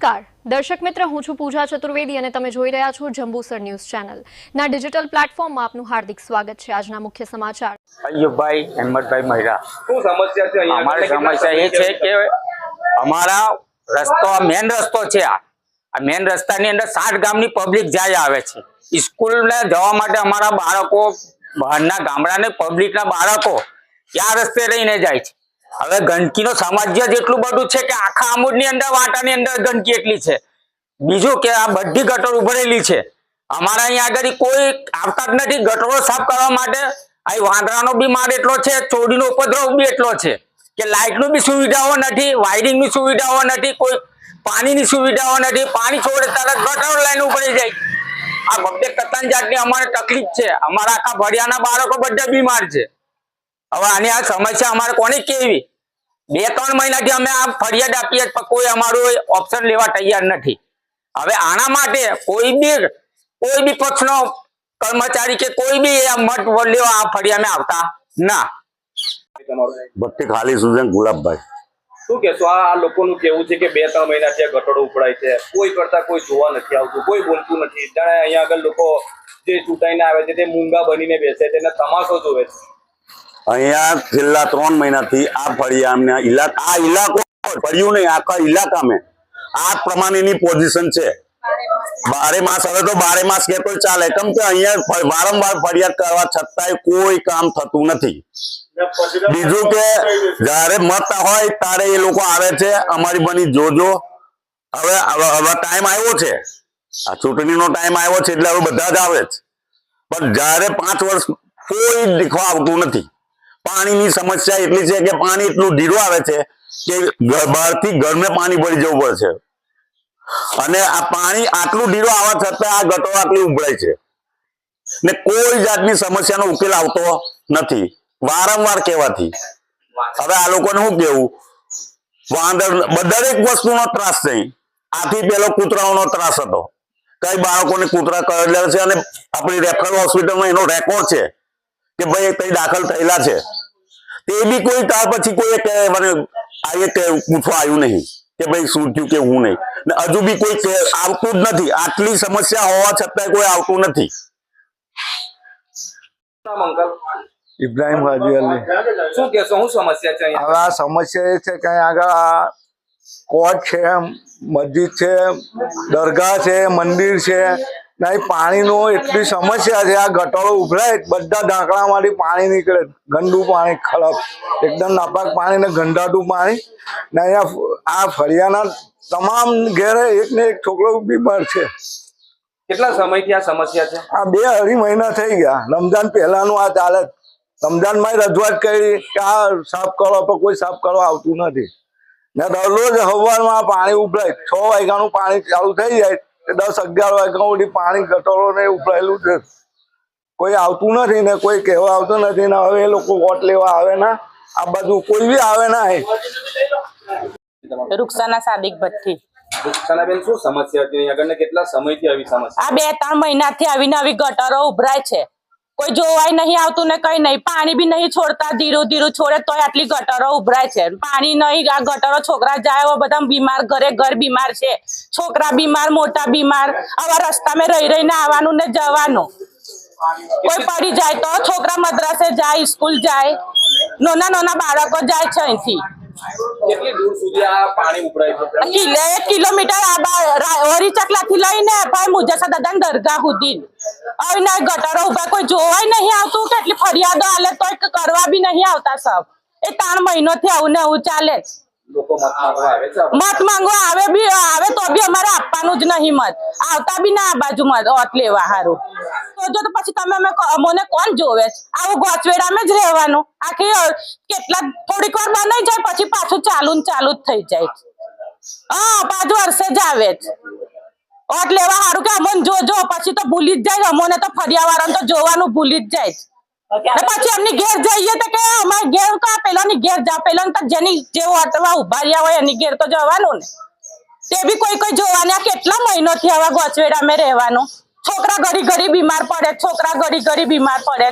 નમસ્કાર દર્શક મિત્ર, હું છું પૂજા ચતુર્વેદી અને તમે જોઈ રહ્યા છો જંબુસર ન્યૂઝ ચેનલ ના ડિજિટલ પ્લેટફોર્મમાં આપનું હાર્દિક સ્વાગત છે। આજના મુખ્ય સમાચાર। અયુબભાઈ હેમતભાઈ મહિરા। શું સમસ્યા છે અહીંયા? અમારી સમસ્યા એ છે કે અમારા રસ્તો મેન રસ્તો છે। આ મેન રસ્તાની અંદર 60 ગામની પબ્લિક જાય આવે છે। સ્કૂલને જવા માટે અમારા બાળકો બહારના ગામડાને પબ્લિકના બાળકો આ રસ્તે રહીને જાય છે। હવે ગંદકીનો સામ્રાજ્ય જેટલું બધું છે કે આખા આમોદની અંદર વાટાની અંદર ગંદકી એટલી છે। બીજું કે આ બધી ગટર ઉભરેલી છે। અમારા અહીંયા આગળ કોઈ આવતા જ નથી ગટરો સાફ કરવા માટે। આ વાંદરાનો બી માર એટલો છે, ચોરીનો ઉપદ્રવ બી એટલો છે કે લાઇટની બી સુવિધાઓ નથી, વાયરિંગની સુવિધાઓ નથી, કોઈ પાણીની સુવિધાઓ નથી। પાણી છોડે તરત ગટરો લાઈન ઉભરી જાય। આ બબ્બે કતન જાતની અમારે તકલીફ છે। અમારા આખા ભડિયાના બાળકો બધા બીમાર છે। હવે આની આ સમસ્યા અમારે કોને કેવી? 2-3 મહિનાથી અમે આ ફરિયાદ આપીએ પણ કોઈ અમારું ઓપ્શન લેવા તૈયાર નથી। હવે આના માટે કોઈ બી પક્ષનો કર્મચારી કે કોઈ બી મત લેવા આ ફરિયાદમાં આવતા ના। ભટ્ટી ખાલી સુજન ગુલાબભાઈ। શું કહેશો? આ લોકોનું કેવું છે કે 2-3 મહિનાથી આ ગટરો ઉપડાય છે, કોઈ કરતા કોઈ જોવા નથી આવતું, કોઈ બોલતું નથી। જાણે અહીંયા આગળ લોકો જે ચૂંટાઈને આવે છે તે મૂંગા બનીને બેસે છે અને તમાશો જોવે છે। અહીંયા છેલ્લા 3 મહિનાથી આ ફળિયા આ ઇલાકો ફળિયું નહીં, આખા ઇલાકામાં આ પ્રમાણેની પોઝિશન છે। 12 માસ હવે તો 12 માસ કે કોઈ ચાલે, કેમ કે અહીંયા વારંવાર ફરિયાદ કરવા છતાંય કોઈ કામ થતું નથી। બીજું કે જયારે મત હોય ત્યારે એ લોકો આવે છે, અમારી બની જોજો। હવે ટાઈમ આવ્યો છે, આ ચૂંટણીનો ટાઈમ આવ્યો છે એટલે હવે બધા જ આવે છે, પણ જયારે 5 વર્ષ કોઈ દેખવા આવતું નથી। પાણીની સમસ્યા એટલી છે કે પાણી એટલું ધીરું આવે છે કે બહારથી ઘરમાં પાણી ભરી જવું પડે છે, અને આ પાણી આટલું ધીરું આવવા છતાં આ ગટરો આટલી ઉભરાય છે ને કોઈ જાતની સમસ્યાનો ઉકેલ આવતો નથી વારંવાર કહેવાથી। હવે આ લોકોને શું કેવું? વાંદર દરેક વસ્તુનો ત્રાસ છે। આથી પેલો કૂતરાઓનો ત્રાસ હતો, કઈ બાળકોને કૂતરા કરેલા છે અને આપણી રેફરલ હોસ્પિટલમાં એનો રેકોર્ડ છે કે ભાઈ કઈ દાખલ થયેલા છે। તે બી કોઈ ત્યાર પછી કોઈ પૂછવા આવ્યું નહીં કે ભાઈ શું થયું કે હું નહીં, ને હજુ બી કોઈ આવતું જ નથી। આટલી સમસ્યા હોવા છતાંય કોઈ આવતું નથી। અંકલ ઇબ્રાહિમ હાજી અલી। શું કહેશો? શું સમસ્યા છે અહીંયા? હવે આ સમસ્યા એ છે કે આગળ આ કોર્ટ છે, મસ્જિદ છે, દરગાહ છે, મંદિર છે, નહીં પાણીનો એટલી સમસ્યા છે। આ ગટરો ઉભરાય બધા ઢાંકણામાંથી પાણી નીકળે, ગંદુ પાણી, ખરાબ એકદમ નાપાક પાણી ને ગંધાતું પાણી ને અહીંયા આ ફળિયાના તમામ ઘેરે એક ને એક છોકરો બીમાર છે। કેટલા સમયથી આ સમસ્યા છે? આ 2-2.5 મહિના થઈ ગયા। રમજાન પહેલાનું આ ચાલે। રમજાનમાં રજૂઆત કરી કે આ સાફ કરો, પણ કોઈ સાફ કરવા આવતું નથી ને દરરોજ સવારમાં પાણી ઉભરાય। 6 વાગ્યાનું પાણી ચાલુ થઈ જાય, 10-11 વાગ્યા સુધી પાણી ગટરો ને ઉભરાયેલું છે, કોઈ આવતું નથી ને કોઈ કહેવા આવતું નથી ને હવે એ લોકો વોટ લેવા આવે ના, આ બધું કોઈ બી આવે ના। रुखसाना सादिक भट्टी। રૂક્ષાનાબેન, શું સમસ્યા છે અહીંયા આગળ? કેટલા સમયથી આવી સમસ્યા? आ 2-3 મહિનાથી આવીને આવી ગટરો ઉભરાય છે, કોઈ જોવાય નહીં આવતું ને કઈ નહીં, પાણી બી નહીં છોડતા, ધીરું ધીરું છોડે તોય આટલી ગટરો ઉભરાય છે। પાણી નહીં, આ ગટરો છોકરા જાય બધા બીમાર, ઘર બીમાર છે, છોકરા બીમાર, મોટા બીમાર। આવા રસ્તામાં રહી રહીને આવવાનું ને જવાનું, કોઈ પડી જાય તો છોકરા મદ્રાસે જાય, સ્કૂલ જાય, નાના બાળકો જાય છે અહીંથી। કેટલી દૂર સુધી આ પાણી ઉભરાય છે? 1 કિલોમીટર ઓરી ચકલાથી લઈને ભાઈ મુજસા દાદા દરગાહ સુધી આવીને ગટરો ઉભા, કોઈ જોવાય નહીં આવતું। કેટલી ફરિયાદો આલે તોય કરવા બી નહીં આવતા સબ। એ 3 મહિનોથી આવું ને આવું ચાલે। લોકો મત માંગવા આવે છે? મત માંગવા આવે તો બી અમારે આપવાનું જ નહીં મત, આવતા બી ના આ બાજુ મત લેવા હારું। જો તો પછી તમે અમને કોણ જોવે? આવું ગોચવેડામાં જ રહેવાનું। આખી કેટલા થોડીક વાર બનાઈ જાય પછી પાછું ચાલુ જ થઈ જાય। હા, 5 વર્ષે જ આવે જ વોટ લેવા હારું કે અમને જોજો, પછી તો ભૂલી જ જાય। અમને તો ફરિયાવાળાને તો જોવાનું ભૂલી જ જાય। પછી એમની ઘેર જઈએ તો કે અમારે ઘેર તો પેલાની ઘેર જા, પેલા તો જેની જે વોટવા ઉભા રહ્યા હોય એની ઘેર તો જવાનું ને, તે બી કોઈ જોવાના। કેટલા મહિનોથી આવા ગોચવેડામાં રહેવાનું। છોકરા ઘડી બીમાર પડે, છોકરા ઘડી બીમાર પડે।